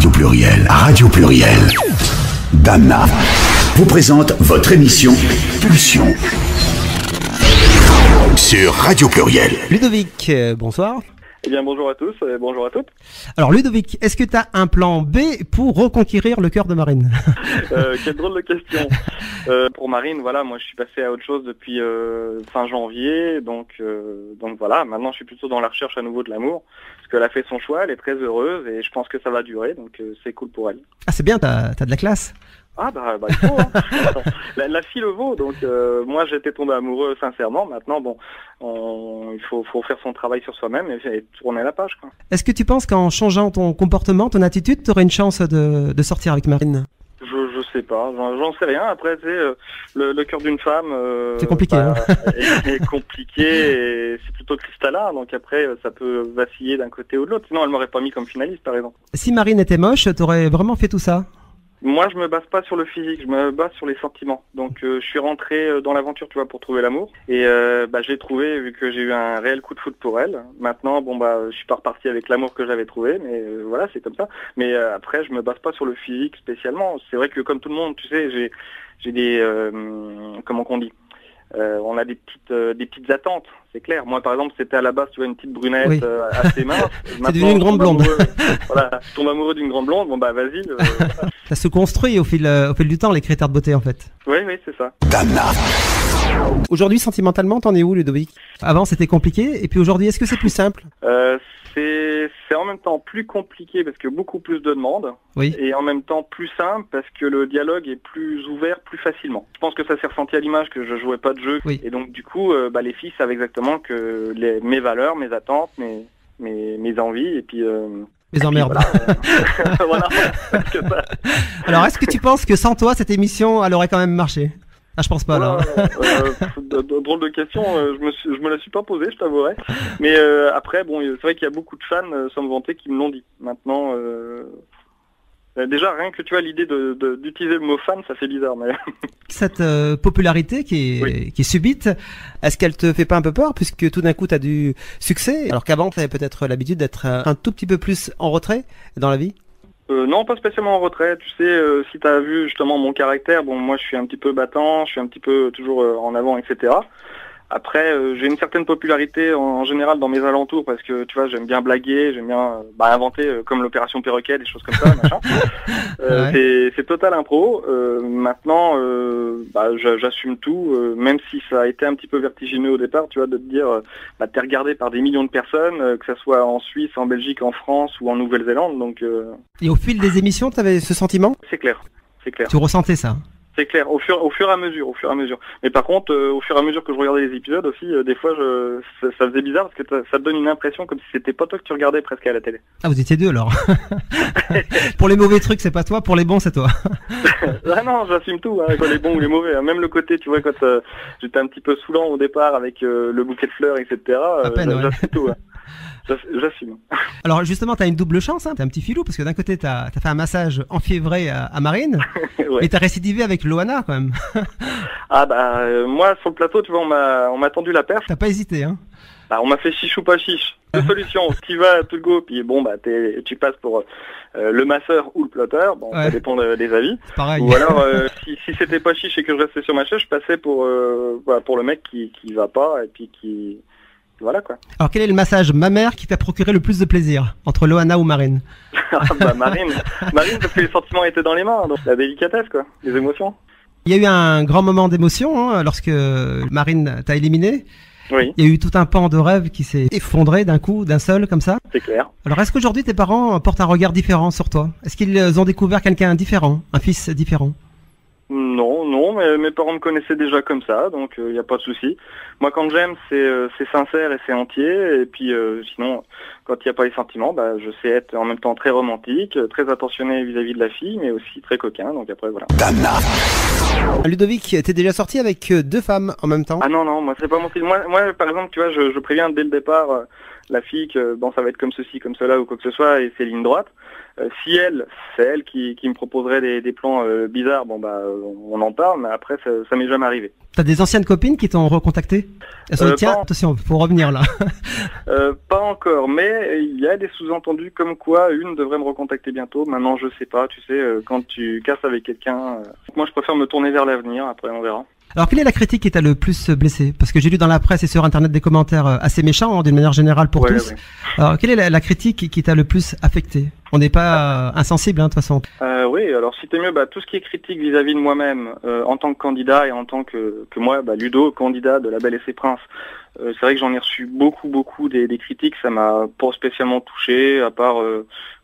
Radio Pluriel. Radio Pluriel. Dana vous présente votre émission Pulsion. Sur Radio Pluriel. Ludovic, bonsoir. Eh bien, bonjour à tous et bonjour à toutes. Alors, Ludovic, est-ce que tu as un plan B pour reconquérir le cœur de Marine? Quelle drôle de question. Pour Marine, voilà, moi je suis passé à autre chose depuis fin janvier, donc voilà, maintenant je suis plutôt dans la recherche à nouveau de l'amour, parce qu'elle a fait son choix, elle est très heureuse et je pense que ça va durer, donc c'est cool pour elle. Ah, c'est bien, t'as de la classe. Ah bah il faut, hein. la fille le vaut, donc moi j'étais tombé amoureux sincèrement, maintenant bon, il faut faire son travail sur soi-même et tourner la page, quoi. Est-ce que tu penses qu'en changeant ton comportement, ton attitude, tu aurais une chance de sortir avec Marine? Je sais pas, j'en sais rien. Après, tu sais, le cœur d'une femme c'est compliqué, est compliqué et c'est plutôt cristallin, donc après ça peut vaciller d'un côté ou de l'autre, sinon elle m'aurait pas mis comme finaliste par exemple. Si Marine était moche, t'aurais vraiment fait tout ça? Moi je me base pas sur le physique, je me base sur les sentiments. Donc je suis rentré dans l'aventure, tu vois, pour trouver l'amour et je l'ai trouvé vu que j'ai eu un réel coup de foudre pour elle. Maintenant je suis pas reparti avec l'amour que j'avais trouvé, mais voilà, c'est comme ça. Mais après je me base pas sur le physique spécialement. C'est vrai que comme tout le monde, tu sais, j'ai des comment qu'on dit, on a des petites attentes, c'est clair. Moi, par exemple, c'était à la base, tu vois, une petite brunette, oui, assez mince. C'est devenu une grande blonde. Voilà, je tombe amoureux d'une grande blonde. Bon bah vas-y. Ça se construit au fil du temps, les critères de beauté, en fait. Oui, c'est ça. Aujourd'hui, sentimentalement, t'en es où, Ludovic? Avant, c'était compliqué, et puis aujourd'hui, est-ce que c'est plus simple? C'est en même temps plus compliqué parce que beaucoup plus de demandes, oui, et en même temps plus simple parce que le dialogue est plus ouvert plus facilement. Je pense que ça s'est ressenti à l'image que je jouais pas de jeu, oui, et donc du coup les filles savent exactement que mes valeurs, mes attentes, mes envies et puis les emmerdes. Voilà. Alors est-ce que tu penses que sans toi cette émission elle aurait quand même marché? Ah, je pense pas, là. Drôle de question, je me la suis pas posée, je t'avouerai. Mais après, bon, c'est vrai qu'il y a beaucoup de fans, sans me vanter, qui me l'ont dit. Maintenant, déjà, rien que tu as l'idée d'utiliser le mot fan, ça fait bizarre. Mais cette popularité qui est subite, est-ce qu'elle te fait pas un peu peur, puisque tout d'un coup, tu as du succès, alors qu'avant, tu avais peut-être l'habitude d'être un tout petit peu plus en retrait dans la vie? Non, pas spécialement en retrait. Tu sais, si tu as vu justement mon caractère, bon, moi je suis un petit peu battant, je suis un petit peu toujours en avant, etc. Après, j'ai une certaine popularité en général dans mes alentours parce que tu vois, j'aime bien blaguer, j'aime bien inventer comme l'opération Perroquet, des choses comme ça, machin. Ouais. C'est total impro. Maintenant, j'assume tout, même si ça a été un petit peu vertigineux au départ, tu vois, de te dire, t'es regardé par des millions de personnes, que ça soit en Suisse, en Belgique, en France ou en Nouvelle-Zélande, donc. Et au fil des émissions, t'avais ce sentiment? C'est clair, c'est clair. Tu ressentais ça? C'est clair, au fur et à mesure. Mais par contre, au fur et à mesure que je regardais les épisodes aussi, des fois, ça faisait bizarre parce que ça te donne une impression comme si c'était pas toi que tu regardais presque à la télé. Ah, vous étiez deux alors. Pour les mauvais trucs, c'est pas toi, pour les bons, c'est toi. Ah non, j'assume tout, hein, quand les bons ou les mauvais. Hein. Même le côté, tu vois, quand j'étais un petit peu saoulant au départ avec le bouquet de fleurs, etc. J'assume tout. Hein. J'assume. Alors justement, t'as une double chance, hein. T'es un petit filou, parce que d'un côté, t'as fait un massage enfiévré à Marine, ouais, et t'as récidivé avec Loana quand même. Ah moi sur le plateau, tu vois, on m'a tendu la perche. T'as pas hésité, hein? On m'a fait chiche ou pas chiche. Deux solutions, tu vas tout go, puis bon tu passes pour le masseur ou le plotteur, bon, ouais, ça dépend des avis. Pareil. Ou alors si c'était pas chiche et que je restais sur ma chaise, je passais pour le mec qui va pas et puis qui... Voilà quoi. Alors quel est le massage mammaire qui t'a procuré le plus de plaisir entre Loana ou Marine? Marine parce que les sentiments étaient dans les mains, donc la délicatesse quoi, les émotions. Il y a eu un grand moment d'émotion hein, lorsque Marine t'a éliminé. Oui. Il y a eu tout un pan de rêve qui s'est effondré d'un coup, d'un seul comme ça. C'est clair. Alors est-ce qu'aujourd'hui tes parents portent un regard différent sur toi? Est-ce qu'ils ont découvert quelqu'un différent, un fils différent? Non, mais mes parents me connaissaient déjà comme ça, donc il n'y a pas de souci. Moi, quand j'aime, c'est sincère et c'est entier. Et puis, sinon, quand il n'y a pas les sentiments, je sais être en même temps très romantique, très attentionné vis-à-vis de la fille, mais aussi très coquin. Donc après, voilà. Ludovic, t'es déjà sorti avec deux femmes en même temps? Ah non, moi c'est pas mon style. Moi, par exemple, tu vois, je préviens dès le départ la fille que bon, ça va être comme ceci, comme cela ou quoi que ce soit, et c'est ligne droite. Si c'est elle qui me proposerait des plans bizarres, bon bah on en parle, mais après ça m'est jamais arrivé. T'as des anciennes copines qui t'ont recontacté? Elles sont dit, tiens, attention, faut revenir là. Pas encore, mais il y a des sous-entendus comme quoi une devrait me recontacter bientôt. Maintenant, je sais pas, tu sais, quand tu casses avec quelqu'un, moi je préfère me tourner vers l'avenir, après on verra. Alors, quelle est la critique qui t'a le plus blessé? Parce que j'ai lu dans la presse et sur Internet des commentaires assez méchants, hein, d'une manière générale pour tous. Ouais. Alors, quelle est la critique qui t'a le plus affecté? On n'est pas insensible, hein, de toute façon. Oui, alors si t'es mieux, tout ce qui est critique vis-à-vis de moi-même, en tant que candidat et en tant que moi, Ludo, candidat de La Belle et ses Princes, c'est vrai que j'en ai reçu beaucoup des critiques. Ça m'a pas spécialement touché, à part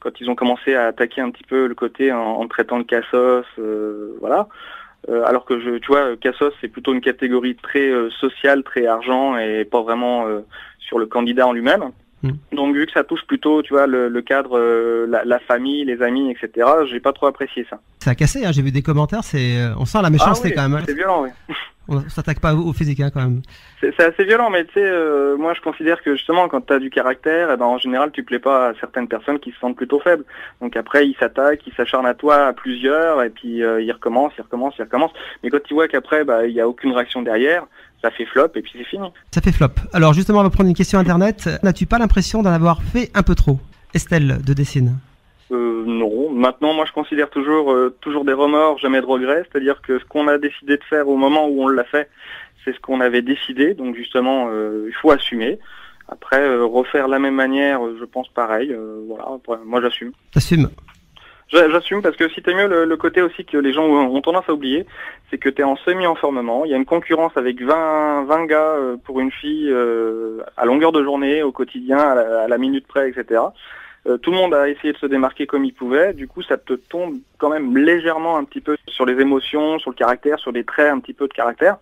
quand ils ont commencé à attaquer un petit peu le côté en traitant le Cassos, voilà. Alors que tu vois, Cassos c'est plutôt une catégorie très sociale, très argent et pas vraiment sur le candidat en lui-même. Donc vu que ça touche plutôt, tu vois, le cadre, la famille, les amis, etc. J'ai pas trop apprécié ça. Ça a cassé, hein, j'ai vu des commentaires, on sent la méchanceté quand même. Hein. C'est violent, oui. On s'attaque pas au physique, hein, quand même. C'est assez violent, mais tu sais, moi je considère que justement quand tu as du caractère, en général tu plais pas à certaines personnes qui se sentent plutôt faibles. Donc après ils s'attaquent, ils s'acharnent à toi à plusieurs, et puis ils recommencent. Mais quand tu vois qu'après il y a aucune réaction derrière, ça fait flop et puis c'est fini. Ça fait flop. Alors justement on va prendre une question internet. N'as-tu pas l'impression d'en avoir fait un peu trop? Estelle de Dessine. Non. Maintenant, moi, je considère toujours des remords, jamais de regrets. C'est-à-dire que ce qu'on a décidé de faire au moment où on l'a fait, c'est ce qu'on avait décidé. Donc, justement, il faut assumer. Après, refaire la même manière, je pense pareil. Voilà. Après, moi, j'assume. T'assumes? J'assume parce que si t'es mieux, le côté aussi que les gens ont tendance à oublier, c'est que t'es en semi-enfermement. Il y a une concurrence avec 20 gars pour une fille à longueur de journée, au quotidien, à la minute près, etc. Tout le monde a essayé de se démarquer comme il pouvait, du coup ça te tombe quand même légèrement un petit peu sur les émotions, sur le caractère, sur des traits un petit peu de caractère.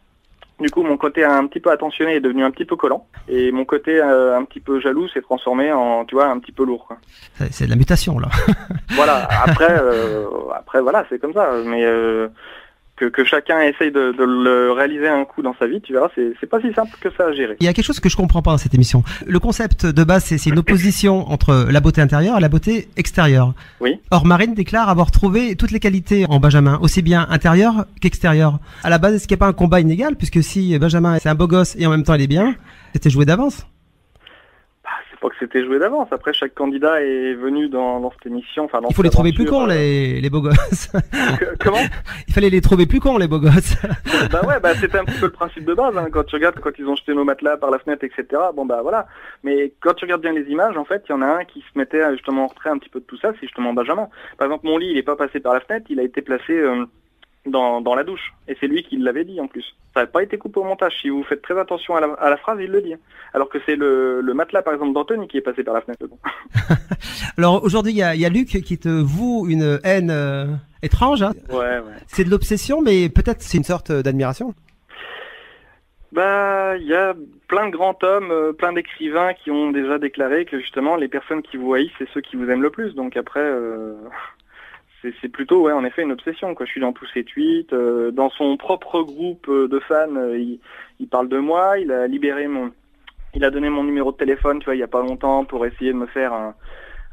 Du coup mon côté un petit peu attentionné est devenu un petit peu collant, et mon côté un petit peu jaloux s'est transformé en, tu vois, un petit peu lourd, quoi. C'est de la mutation là. Voilà, après voilà, c'est comme ça, mais que chacun essaye de le réaliser un coup dans sa vie, tu verras, c'est pas si simple que ça à gérer. Il y a quelque chose que je comprends pas dans cette émission. Le concept de base, c'est une opposition entre la beauté intérieure et la beauté extérieure. Oui. Or, Marine déclare avoir trouvé toutes les qualités en Benjamin, aussi bien intérieur qu'extérieur. À la base, est-ce qu'il n'y a pas un combat inégal, puisque si Benjamin c'est un beau gosse et en même temps il est bien, c'était joué d'avance? C'est pas que c'était joué d'avance. Après, chaque candidat est venu dans cette émission. Enfin, il faut les trouver plus cons, les beaux gosses. Comment? Il fallait les trouver plus cons, les beaux gosses. C'était un petit peu le principe de base, hein. Quand tu regardes, quand ils ont jeté nos matelas par la fenêtre, etc. Voilà. Mais quand tu regardes bien les images, en fait, il y en a un qui se mettait justement en retrait un petit peu de tout ça, c'est justement Benjamin. Par exemple, mon lit, il est pas passé par la fenêtre, il a été placé dans la douche. Et c'est lui qui l'avait dit en plus. Ça n'a pas été coupé au montage. Si vous faites très attention à la phrase, il le dit. Alors que c'est le matelas, par exemple, d'Anthony qui est passé par la fenêtre. Bon. Alors aujourd'hui, il y a Luc qui te voue une haine étrange. Hein. Ouais. C'est de l'obsession, mais peut-être c'est une sorte d'admiration. Il y a plein de grands hommes, plein d'écrivains qui ont déjà déclaré que justement les personnes qui vous haïssent, c'est ceux qui vous aiment le plus. Donc après... C'est plutôt, ouais, en effet, une obsession, quoi. Je suis dans tous ses tweets, dans son propre groupe de fans, il parle de moi, il a donné mon numéro de téléphone, tu vois, il y a pas longtemps, pour essayer de me faire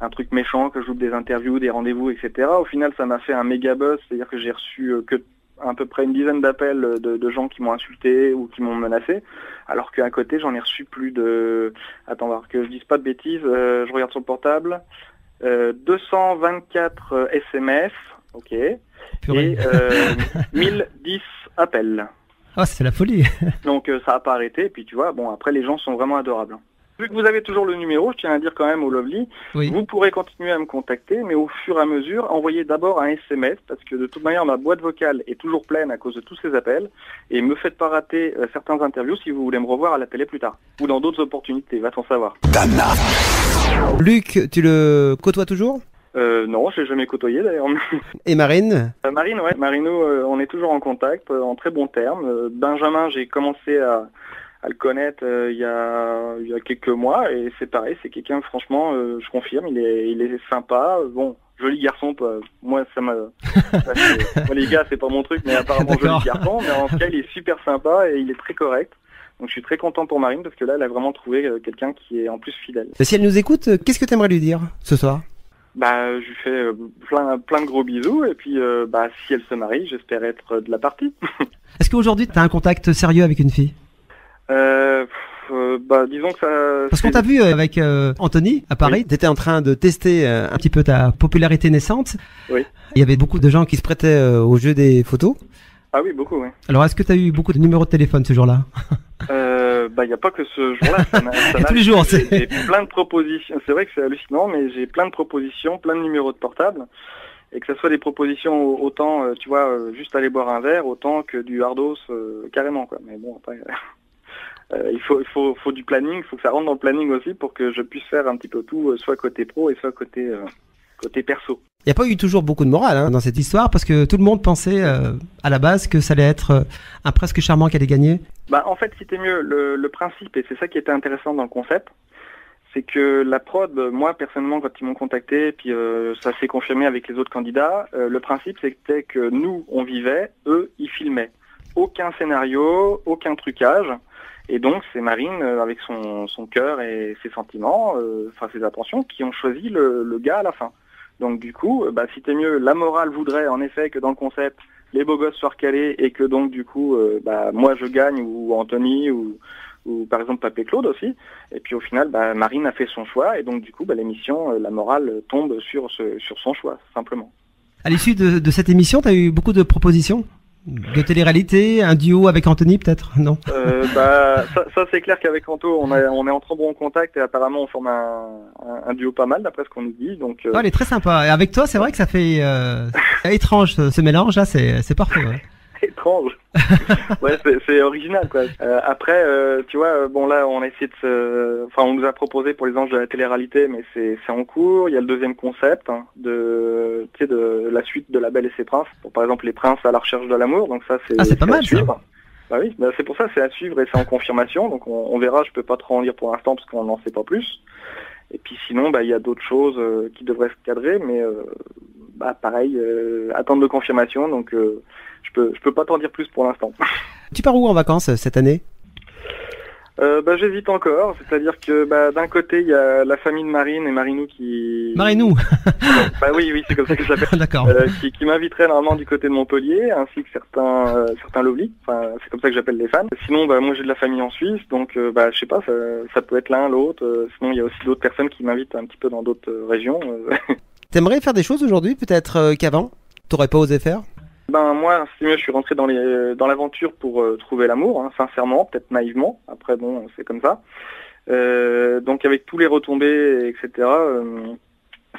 un truc méchant, que je loupe des interviews, des rendez-vous, etc. Au final, ça m'a fait un méga buzz, c'est-à-dire que j'ai reçu que à peu près une dizaine d'appels de gens qui m'ont insulté ou qui m'ont menacé, alors qu'à côté, j'en ai reçu plus de... Attends, voir que je dise pas de bêtises, je regarde sur le portable... 224 SMS, ok, Purée. et 1010 appels. Ah, c'est la folie. Donc ça n'a pas arrêté, et puis tu vois, bon, après les gens sont vraiment adorables. Vu que vous avez toujours le numéro, je tiens à dire quand même au Lovely, oui. Vous pourrez continuer à me contacter, mais au fur et à mesure, envoyez d'abord un SMS, parce que de toute manière, ma boîte vocale est toujours pleine à cause de tous ces appels, et me faites pas rater certains interviews si vous voulez me revoir à la télé plus tard, ou dans d'autres opportunités, va-t-on savoir. Luc, tu le côtoies toujours? Non, je l'ai jamais côtoyé d'ailleurs. Et Marine? Marine, ouais. Marino, on est toujours en contact, en très bons termes. Benjamin, j'ai commencé à le connaître il y a quelques mois, et c'est pareil, c'est quelqu'un, franchement, je confirme, il est sympa. Bon, joli garçon, moi ça m'a... moi les gars, c'est pas mon truc, mais apparemment joli garçon, mais en tout cas il est super sympa et il est très correct. Donc je suis très content pour Marine, parce que là elle a vraiment trouvé quelqu'un qui est en plus fidèle. Et si elle nous écoute, qu'est-ce que tu aimerais lui dire ce soir? Bah, je lui fais plein de gros bisous et puis bah, si elle se marie, j'espère être de la partie. Est-ce qu'aujourd'hui tu as un contact sérieux avec une fille? Bah, disons que ça... Parce qu'on t'a vu avec Anthony à Paris, Oui. tu étais en train de tester un petit peu ta popularité naissante. Oui. Il y avait beaucoup de gens qui se prêtaient au jeu des photos. Ah oui, beaucoup, oui. Alors est-ce que tu as eu beaucoup de numéros de téléphone ce jour-là? Bah, il n'y a pas que ce jour-là. Et tous les jours, j'ai plein de propositions. C'est vrai que c'est hallucinant, mais j'ai plein de propositions, plein de numéros de portable. Et que ce soit des propositions autant, tu vois, juste aller boire un verre, autant que du hardos, carrément, quoi. Mais bon, après, il faut du planning, il faut que ça rentre dans le planning aussi pour que je puisse faire un petit peu tout, soit côté pro et soit côté perso. Il n'y a pas eu toujours beaucoup de morale dans cette histoire parce que tout le monde pensait à la base que ça allait être un presque charmant qui allait gagner. Bah, en fait, si t'es mieux, le principe, et c'est ça qui était intéressant dans le concept, c'est que la prod, moi personnellement, quand ils m'ont contacté, puis ça s'est confirmé avec les autres candidats, le principe c'était que nous, on vivait, eux, ils filmaient. Aucun scénario, aucun trucage. Et donc c'est Marine, avec son cœur et ses sentiments, enfin ses attentions, qui ont choisi le gars à la fin. Donc du coup, bah, si t'es mieux, la morale voudrait en effet que dans le concept, les beaux gosses soient recalés et que donc du coup, bah, moi je gagne ou Anthony ou par exemple Papé Claude aussi. Et puis au final, bah, Marine a fait son choix et donc du coup, bah, l'émission, la morale tombe sur son choix, simplement. À l'issue de cette émission, tu as eu beaucoup de propositions de télé-réalité, un duo avec Anthony peut-être? Non. Bah, ça c'est clair qu'avec Anto, on est en trop bon contact et apparemment on forme un duo pas mal d'après ce qu'on nous dit. Donc, elle est très sympa. Et avec toi, c'est vrai que ça fait étrange ce mélange là, c'est parfait. Ouais. Étrange. Ouais, c'est original quoi. Après, tu vois, bon là, on a essayé enfin, on nous a proposé pour les anges de la télé-réalité, mais c'est en cours. Il y a le deuxième concept de la suite de La Belle et ses princes. Pour par exemple les princes à la recherche de l'amour. Donc ça, c'est pas mal ça. Bah oui, bah c'est pour ça, c'est à suivre et c'est en confirmation. Donc on verra. Je peux pas trop en dire pour l'instant parce qu'on n'en sait pas plus. Et puis sinon, bah il y a d'autres choses qui devraient se cadrer, mais bah pareil, attendre de confirmation. Donc je peux pas t'en dire plus pour l'instant. Tu pars où en vacances cette année? Bah j'hésite encore, c'est-à-dire que bah d'un côté il y a la famille de Marine et Marinou qui... Marinou. Bah oui, c'est comme ça que je l'appelle. D'accord. Qui m'inviterait normalement du côté de Montpellier, ainsi que certains Lovely. Enfin, c'est comme ça que j'appelle les fans. Sinon, bah moi j'ai de la famille en Suisse, donc bah je sais pas, ça peut être l'un, l'autre. Sinon il y a aussi d'autres personnes qui m'invitent un petit peu dans d'autres régions. T'aimerais faire des choses aujourd'hui, peut-être qu'avant t'aurais pas osé faire? Ben moi, c'est mieux, je suis rentré dans l'aventure pour trouver l'amour, hein, sincèrement, peut-être naïvement. Après bon, c'est comme ça. Donc avec tous les retombées, etc.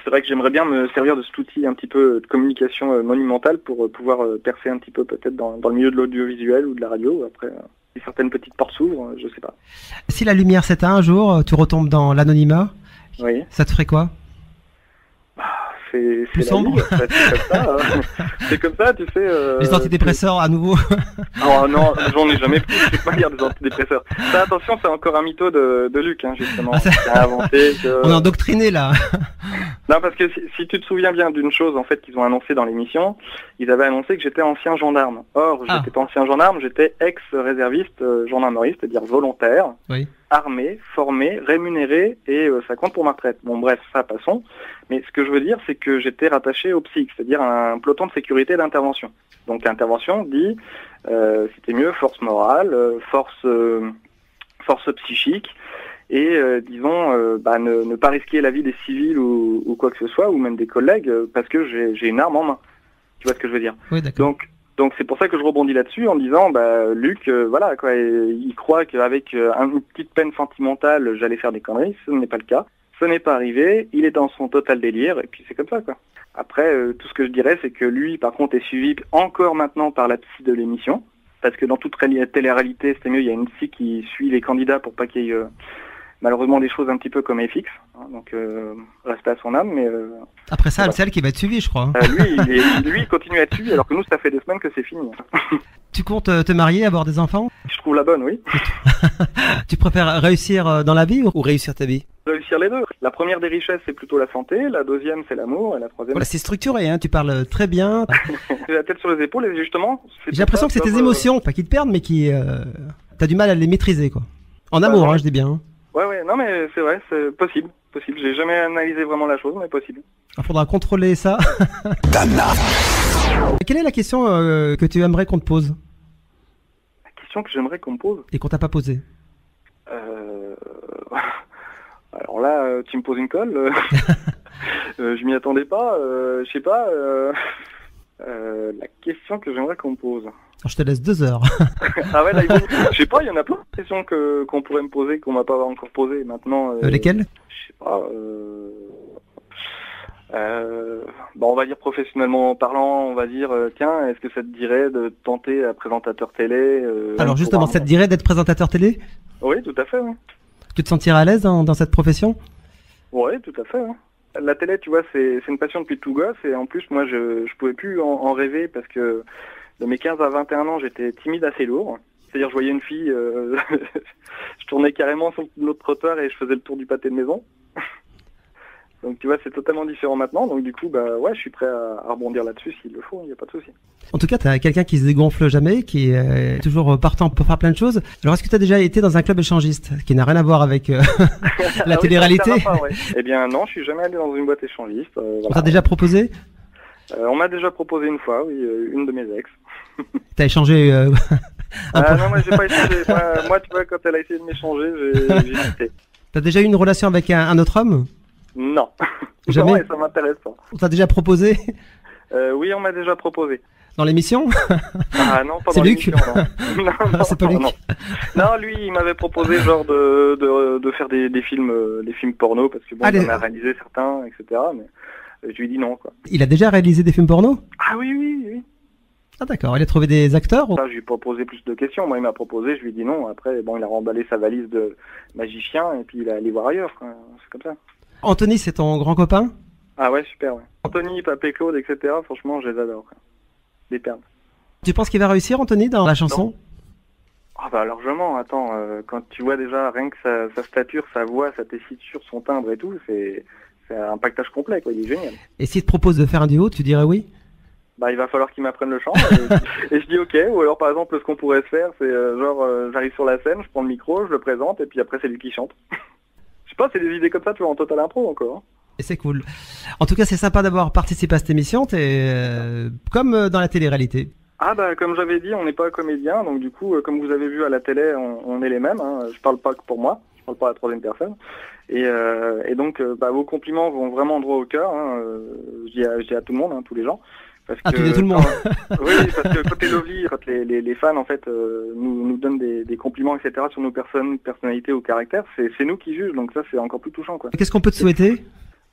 C'est vrai que j'aimerais bien me servir de cet outil un petit peu de communication monumentale pour pouvoir percer un petit peu peut-être dans le milieu de l'audiovisuel ou de la radio. Après, si certaines petites portes s'ouvrent, je sais pas. Si la lumière s'éteint un jour, tu retombes dans l'anonymat. Oui. Ça te ferait quoi? C'est plus sombre. Vie, en fait. C'est comme ça. C'est comme ça, tu sais. Les antidépresseurs à nouveau. Oh non, j'en ai jamais pris. Je peux pas dire des antidépresseurs. Ça, attention, c'est encore un mytho de Luc, hein, justement. Qui a inventé que... On est endoctriné là. Non, parce que si tu te souviens bien d'une chose en fait qu'ils ont annoncé dans l'émission, ils avaient annoncé que j'étais ancien gendarme. Or, j'étais pas ancien gendarme, j'étais ex-réserviste gendarmerie, c'est-à-dire volontaire, oui. Armé, formé, rémunéré, et ça compte pour ma retraite. Bon, bref, ça, passons. Mais ce que je veux dire, c'est que j'étais rattaché au PSIC, c'est-à-dire un peloton de sécurité d'intervention. Donc, intervention dit, c'était mieux, force morale, force psychique, et disons, ne pas risquer la vie des civils ou quoi que ce soit, ou même des collègues, parce que j'ai une arme en main. Tu vois ce que je veux dire? Oui, d'accord. Donc c'est pour ça que je rebondis là-dessus en disant, Luc, voilà quoi, il croit qu'avec une petite peine sentimentale, j'allais faire des conneries. Ce n'est pas le cas. Ce n'est pas arrivé. Il est dans son total délire et puis c'est comme ça quoi. Après, tout ce que je dirais, c'est que lui, par contre, est suivi encore maintenant par la psy de l'émission, parce que dans toute télé-réalité, c'est mieux, il y a une psy qui suit les candidats pour pas qu'il y ait malheureusement des choses un petit peu comme FX, hein, donc reste à son âme, mais... Après ça, c'est elle qui va être suivie, je crois. Lui, il continue à être suivi, alors que nous, ça fait des semaines que c'est fini. Tu comptes te marier, avoir des enfants? Je trouve la bonne, oui. Tu préfères réussir dans la vie ou réussir ta vie? Réussir les deux. La première des richesses, c'est plutôt la santé, la deuxième, c'est l'amour, et la troisième... Voilà, c'est structuré, hein, tu parles très bien. J'ai la tête sur les épaules, et justement... J'ai l'impression que c'est tes émotions, pas qui te perdent, mais qui... t'as du mal à les maîtriser, quoi. En amour, hein, je dis bien. Ouais, non mais c'est vrai, c'est possible. possible. J'ai jamais analysé vraiment la chose, mais possible. Il faudra contrôler ça. Dana. Quelle est la question que tu aimerais qu'on te pose? La question que j'aimerais qu'on me pose. Et qu'on t'a pas posée? Alors là, tu me poses une colle. Je m'y attendais pas. Je sais pas. La question que j'aimerais qu'on me pose. Alors, je te laisse 2 heures. Ah ouais, là, je sais pas, il y en a plein de questions qu'on pourrait me poser, qu'on m'a pas encore posées. Maintenant. Lesquelles? Je sais pas. Bon, on va dire professionnellement parlant, on va dire, tiens, est-ce que ça te dirait de tenter à présentateur télé Alors justement, ça te dirait d'être présentateur télé? Oui, tout à fait, oui. Tu te sentirais à l'aise dans cette profession? Oui, tout à fait, oui. La télé, tu vois, c'est une passion depuis tout gosse, et en plus, moi, je pouvais plus en rêver, parce que de mes 15 à 21 ans, j'étais timide assez lourd. C'est-à-dire, je voyais une fille, je tournais carrément sur l'autre trottoir et je faisais le tour du pâté de maison. Donc tu vois, c'est totalement différent maintenant. Donc du coup, bah ouais, je suis prêt à rebondir là-dessus s'il le faut, il n'y a pas de souci. En tout cas, tu as quelqu'un qui se dégonfle jamais, qui est toujours partant pour faire plein de choses. Alors est-ce que tu as déjà été dans un club échangiste, qui n'a rien à voir avec la télé-réalité? Ouais. Eh bien non, je suis jamais allé dans une boîte échangiste. Voilà. On t'a déjà proposé? On m'a déjà proposé une fois, oui, une de mes ex. T'as échangé non, moi j'ai pas échangé. Moi, tu vois, quand elle a essayé de m'échanger, j'ai hésité. T'as déjà eu une relation avec un autre homme? Non. Jamais? Non, et ça m'intéresse pas. On t'a déjà proposé? Oui, on m'a déjà proposé. Dans l'émission? Ah non, pas c'est dans Luc? l'émission, non. Non, c'est pas Luc. Non, lui, il m'avait proposé genre de faire des films porno, parce que bon, il en a réalisé certains, etc. Mais je lui ai dit non, quoi. Il a déjà réalisé des films porno? Ah oui. Ah d'accord, il a trouvé des acteurs? Ça, je lui ai proposé plus de questions. Moi, il m'a proposé, je lui ai dit non. Après, bon, il a remballé sa valise de magicien et puis il est allé voir ailleurs, quoi. C'est comme ça. Anthony, c'est ton grand copain? Ah ouais, super, ouais. Anthony, Papé Claude, etc. Franchement, je les adore, quoi. Des perles. Tu penses qu'il va réussir, Anthony, dans la chanson? Ah bah largement, attends, quand tu vois déjà rien que sa stature, sa voix, sa tessiture, son timbre et tout, c'est un pactage complet, quoi. Il est génial. Et s'il te propose de faire un duo, tu dirais oui? Bah il va falloir qu'il m'apprenne le chant et je dis ok. Ou alors par exemple ce qu'on pourrait se faire c'est j'arrive sur la scène, je prends le micro, je le présente et puis après c'est lui qui chante. Je sais pas, c'est des idées comme ça, tu vois, en total impro encore. Hein. Et c'est cool. En tout cas c'est sympa d'avoir participé à cette émission, t'es comme dans la télé-réalité. Ah bah comme j'avais dit, on n'est pas comédien, donc du coup comme vous avez vu à la télé on est les mêmes, hein. Je parle pas que pour moi, je parle pas à la troisième personne. Et donc bah, vos compliments vont vraiment droit au cœur, hein. Je dis à tout le monde, hein, tous les gens. Parce que, tu dis tout le monde. Oui, parce que côté Lovely, quand les fans en fait nous donnent des compliments, etc. sur nos personnalités ou caractères, c'est nous qui jugeons, donc ça c'est encore plus touchant, quoi. Qu'est-ce qu'on peut te souhaiter?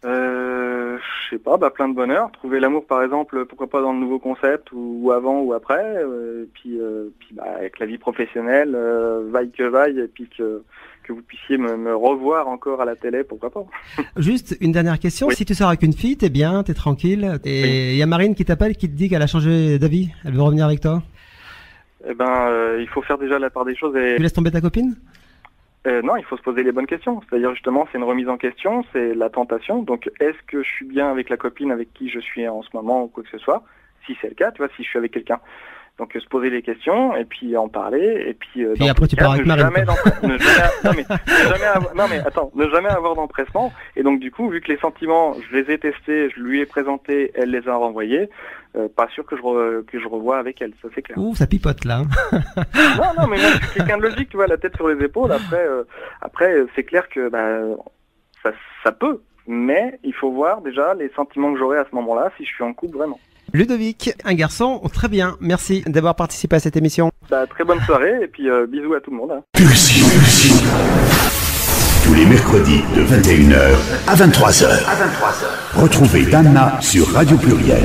Je sais pas, bah plein de bonheur, trouver l'amour par exemple, pourquoi pas dans le nouveau concept ou avant ou après, puis bah avec la vie professionnelle, vaille que vaille, et puis que vous puissiez me revoir encore à la télé, pourquoi pas. Juste une dernière question, oui. Si tu sors avec une fille, t'es bien, t'es tranquille, et il y a Marine qui t'appelle, qui te dit qu'elle a changé d'avis, elle veut revenir avec toi? Eh ben, il faut faire déjà la part des choses et... Tu laisses tomber ta copine? Non, il faut se poser les bonnes questions, c'est-à-dire justement c'est une remise en question, c'est la tentation, donc est-ce que je suis bien avec la copine avec qui je suis en ce moment ou quoi que ce soit? Si c'est le cas, tu vois, si je suis avec quelqu'un. Donc se poser les questions et puis en parler et puis après tu pars avec Marine. Ne jamais avoir d'empressement. Et donc du coup, vu que les sentiments, je les ai testés, je lui ai présentés, elle les a renvoyés, pas sûr que je revois avec elle, ça c'est clair. Ouh, ça pipote là. non, mais moi je suis quelqu'un de logique, tu vois, la tête sur les épaules. Après c'est clair que ça peut, mais il faut voir déjà les sentiments que j'aurai à ce moment-là si je suis en couple vraiment. Ludovic, un garçon très bien. Merci d'avoir participé à cette émission. Bah, très bonne soirée et puis bisous à tout le monde. Hein. Pulsion. Tous les mercredis de 21h à 23h. Retrouvez Dana sur Radio Pluriel.